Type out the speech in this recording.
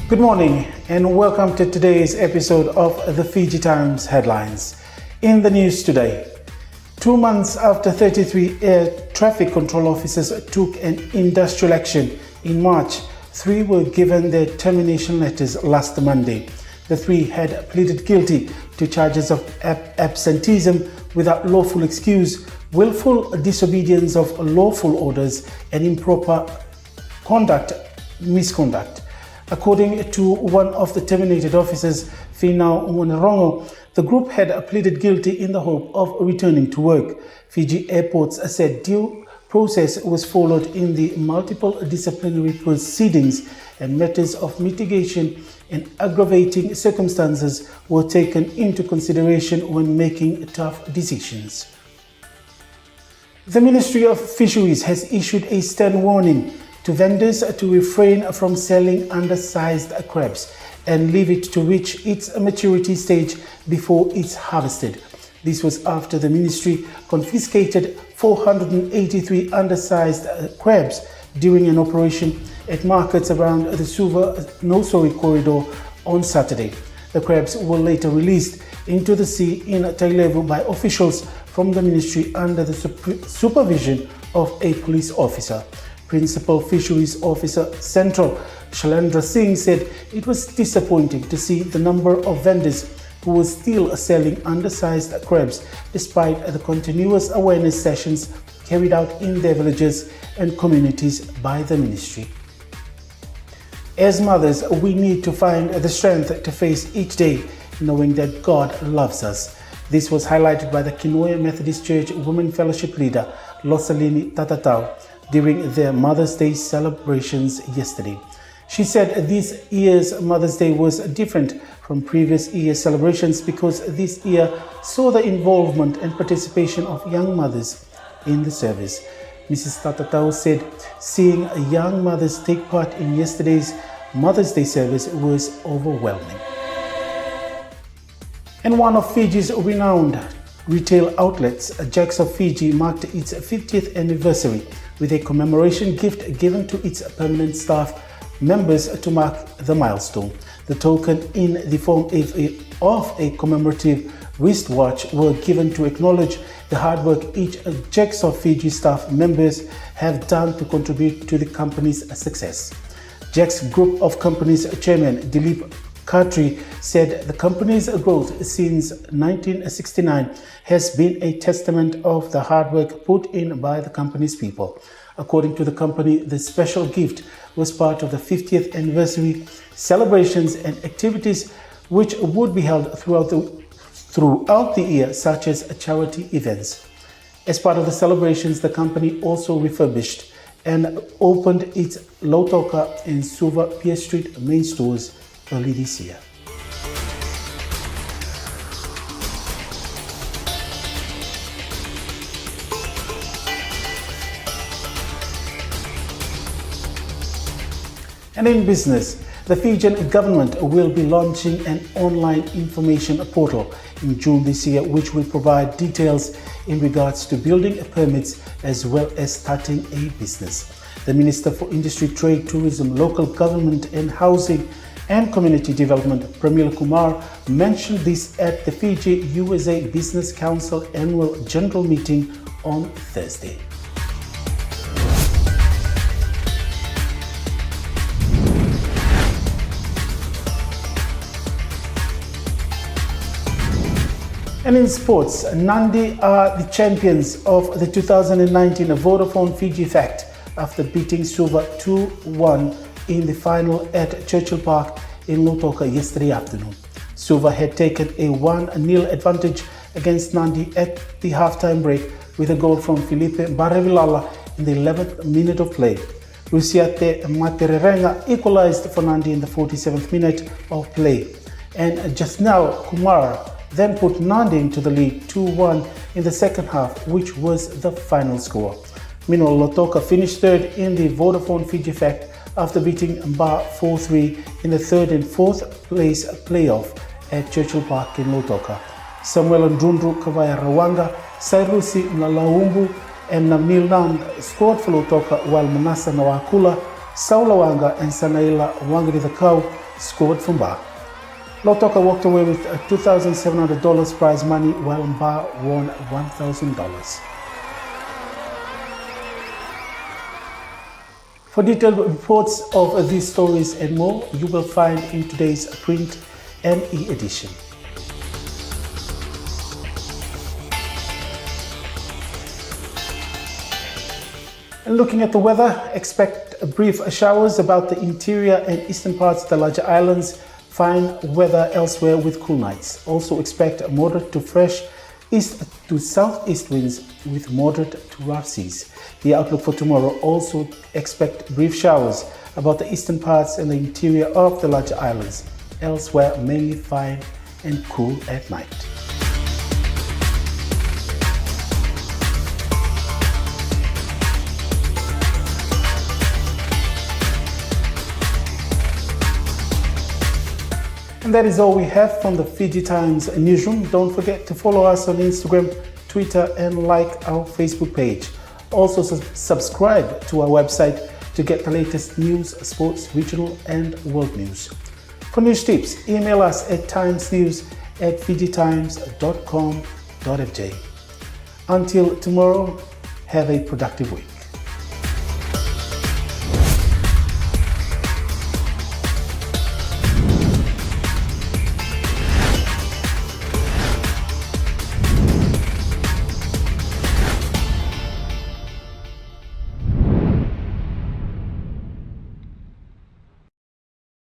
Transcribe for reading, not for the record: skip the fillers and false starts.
Good morning and welcome to today's episode of the Fiji Times headlines. In the news today, 2 months after 33 air traffic control officers took an industrial action in March, 3 were given their termination letters last Monday. The 3 had pleaded guilty to charges of absenteeism without lawful excuse, willful disobedience of lawful orders, and improper misconduct. According to one of the terminated officers, Finau Munerongo, the group had pleaded guilty in the hope of returning to work. Fiji Airports said due process was followed in the multiple disciplinary proceedings and matters of mitigation and aggravating circumstances were taken into consideration when making tough decisions. The Ministry of Fisheries has issued a stern warning to vendors to refrain from selling undersized crabs and leave it to reach its maturity stage before it's harvested. This was after the ministry confiscated 483 undersized crabs during an operation at markets around the Suva-Nosori corridor on Saturday. The crabs were later released into the sea in Tailevu by officials from the ministry under the supervision of a police officer. Principal Fisheries Officer Central Shailendra Singh said it was disappointing to see the number of vendors who were still selling undersized crabs despite the continuous awareness sessions carried out in their villages and communities by the ministry. As mothers, we need to find the strength to face each day, knowing that God loves us. This was highlighted by the Kinoya Methodist Church Women Fellowship leader, Losalini Tatatau, during their Mother's Day celebrations yesterday. She said this year's Mother's Day was different from previous year celebrations because this year saw the involvement and participation of young mothers in the service. Mrs. Tatatau said seeing young mothers take part in yesterday's Mother's Day service was overwhelming. And one of Fiji's renowned retail outlets, Jack's of Fiji, marked its 50th anniversary with a commemoration gift given to its permanent staff members to mark the milestone. The token in the form of a commemorative wristwatch were given to acknowledge the hard work each Jack's of Fiji staff members have done to contribute to the company's success. Jack's Group of Companies Chairman Dilip Khatri said the company's growth since 1969 has been a testament of the hard work put in by the company's people. According to the company, the special gift was part of the 50th anniversary celebrations and activities which would be held throughout the year, such as charity events. As part of the celebrations, the company also refurbished and opened its Lautoka and Suva Pier Street main stores early this year. And in business, the Fijian government will be launching an online information portal in June this year, which will provide details in regards to building permits as well as starting a business. The Minister for Industry, Trade, Tourism, Local Government and Housing and Community Development, Pramila Kumar, mentioned this at the Fiji USA Business Council Annual General Meeting on Thursday. And in sports, Nandi are the champions of the 2019 Vodafone Fiji Fact after beating Suva 2-1 in the final at Churchill Park in Lautoka yesterday afternoon. Suva had taken a 1-0 advantage against Nandi at the halftime break with a goal from Felipe Barevilala in the 11th minute of play. Rusiate Matererenga equalized for Nandi in the 47th minute of play. And just now, Kumar then put Nandi into the lead 2-1 in the second half, which was the final score. Meanwhile, Lautoka finished third in the Vodafone Fiji Fact after beating Mba 4-3 in the third and fourth place playoff at Churchill Park in Lautoka. Samuel Ndrundru Kavaya Rawanga, Sairusi Nalaumbu and Namil Nand scored for Lautoka, while Manasa Nawakula, Saula Wanga and Sanaila Wangari the Cow scored from Mba. Lotoka walked away with $2,700 prize money, while Mba won $1,000. For detailed reports of these stories and more, you will find in today's print and e-edition. And looking at the weather, expect brief showers about the interior and eastern parts of the larger islands. Fine weather elsewhere with cool nights. Also expect moderate to fresh east to southeast winds with moderate to rough seas. The outlook for tomorrow also expect brief showers about the eastern parts and the interior of the larger islands. Elsewhere mainly fine and cool at night. And that is all we have from the Fiji Times newsroom. Don't forget to follow us on Instagram, Twitter, and like our Facebook page. Also subscribe to our website to get the latest news, sports, regional, and world news. For news tips, email us at timesnews@fijitimes.com.fj. Until tomorrow, have a productive week.